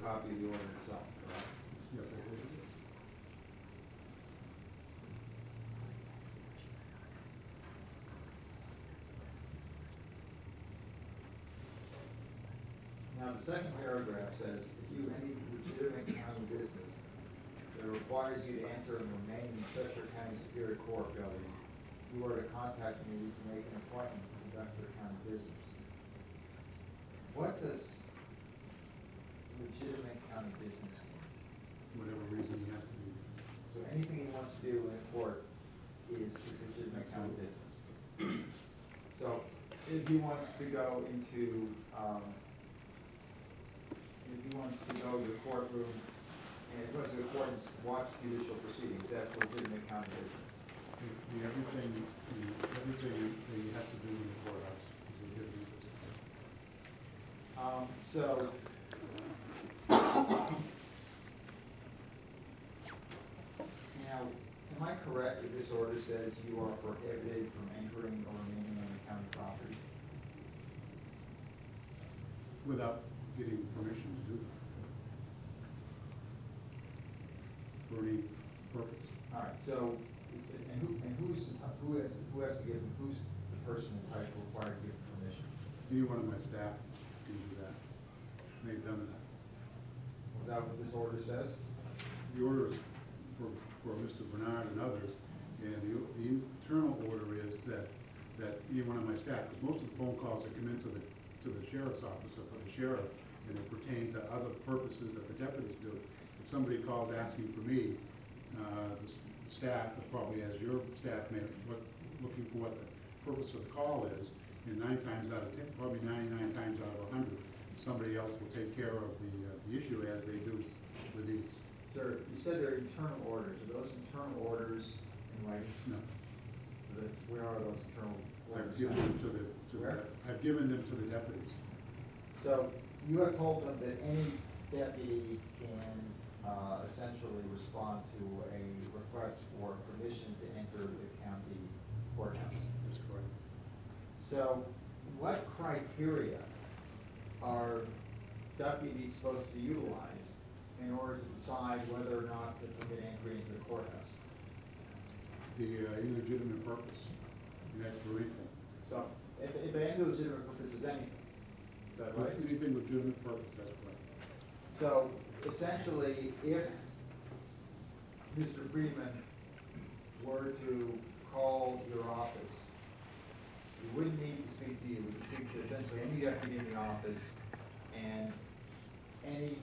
copy of the order itself, correct? Yes, I did. Now, the second paragraph says, if you have any legitimate county business that requires you to enter and remain in Cheshire County Superior Court building, you are to contact me to make an appointment to conduct your county business. What does legitimate county business mean? Whatever reason he has to be. So anything he wants to do in a court is legitimate county business. So if he wants to go into, if he wants to go to the courtroom and he goes to the court and watch judicial proceedings, that's legitimate county business. Everything that he has to do in the courthouse is legitimate business. So now, am I correct that this order says you are prohibited from entering or remaining on the county property? Without getting permission to do that. For any purpose. All right, so, who has to give, who's the person entitled required to give permission? Any one of my staff can do that. They've done that. Is that what this order says? The order is for Mr. Bernard and others, and the internal order is that any one of my staff, because most of the phone calls that come into the sheriff's office or for the sheriff, and they pertain to other purposes that the deputies do. If somebody calls asking for me, the staff, probably as your staff may, looking for what the purpose of the call is, and 9 times out of 10, probably 99 times out of 100, somebody else will take care of the issue as they do with these. Sir, you said they're internal orders. Are those internal orders in writing? No. Where are those internal orders? I've given them to the I've given them to the deputies. So you have told them that any deputy can essentially respond to a request for permission to enter the county courthouse. That's correct. So what criteria are deputies supposed to utilize in order to decide whether or not to permit entry into the courthouse? The illegitimate purpose, and that's for anything. So if any legitimate purpose is anything, is that right? Anything legitimate purpose, that's correct. So essentially, if Mr. Freeman were to call your office, he wouldn't need to speak to you. He would speak to essentially any deputy in the office, and any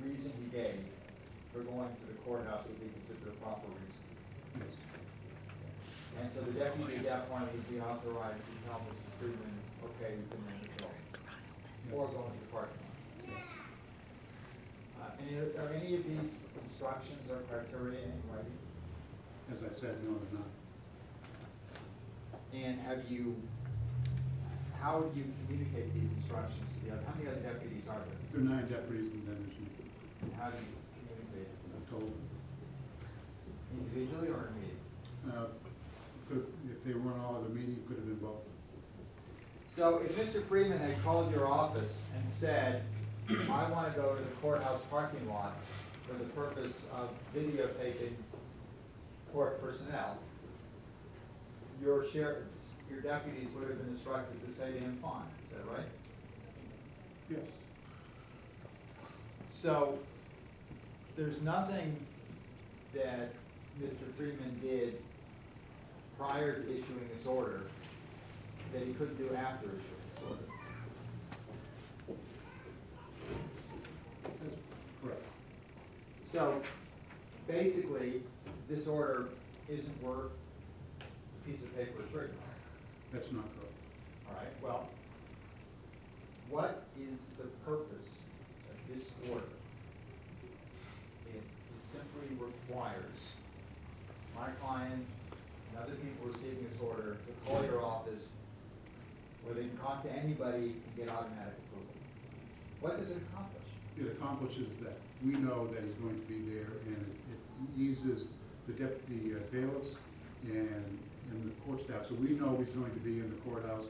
reason he gave for going to the courthouse would be considered a proper reason. Yes. And so the deputy at that point would be authorized to tell Mr. Freeman, okay, you can enter the building, or go into the parking lot. Are any of these instructions or criteria in writing? As I said, no, they're not. And how do you communicate these instructions to the other? How many other deputies are there? There are 9 deputies and then there's me. And how do you communicate it? I've told them. Individually or in a meeting? If they weren't all at a meeting, it could have been both. So if Mr. Freeman had called your office and said, I want to go to the courthouse parking lot for the purpose of videotaping court personnel, your deputies would have been instructed to say to him, fine. Is that right? Yes. So there's nothing that Mr. Freeman did prior to issuing this order that he couldn't do after issuing this order. That's correct. So basically, this order isn't worth a piece of paper it's written on. That's not correct. All right, well, what is the purpose of this order? It simply requires my client and other people receiving this order to call your office where they can talk to anybody and get automatic approval. What does it accomplish? It accomplishes that we know that he's going to be there, and it eases the bailiffs and the court staff. So we know he's going to be in the courthouse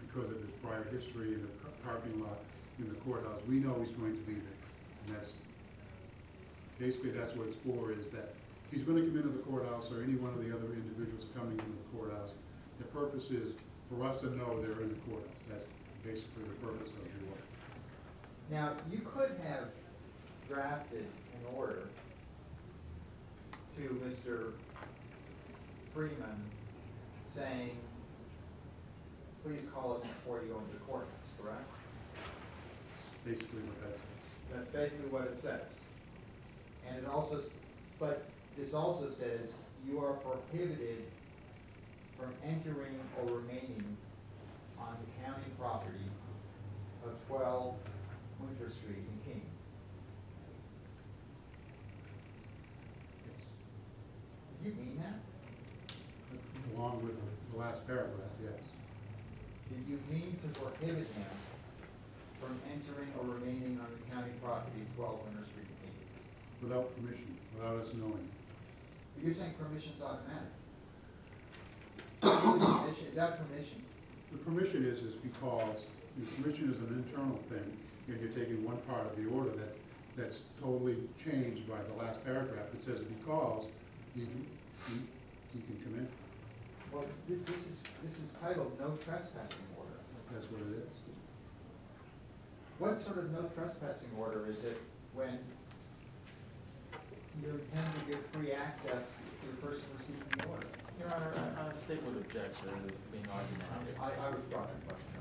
because of his prior history in the parking lot. in the courthouse, we know he's going to be there. And that's, basically, that's what it's for, is that if he's gonna come into the courthouse, or any one of the other individuals coming into the courthouse, the purpose is for us to know they're in the courthouse. That's basically the purpose of the order. Now, you could have drafted an order to Mr. Freeman saying, please call us before you go into the courthouse, correct? Basically what that says. That's basically what it says. And it also, but this also says you are prohibited from entering or remaining on the county property of 12 Winter Street in King. Yes. Do you mean that? Along with the last paragraph, yes. Did you mean to prohibit him from entering or remaining on the county property of 12 Winter Street in King? Without permission, without us knowing. But you're saying permission's automatic. Permission, is that permission? The permission is because the permission is an internal thing, and you're taking one part of the order that's totally changed by the last paragraph. It says if he calls, he can come in. Well, this is titled no trespassing order. That's what it is. What sort of no trespassing order is it when you intend to give free access to the person receiving the order? Your Honor, the state would object to it being argumentative. I was brought that question.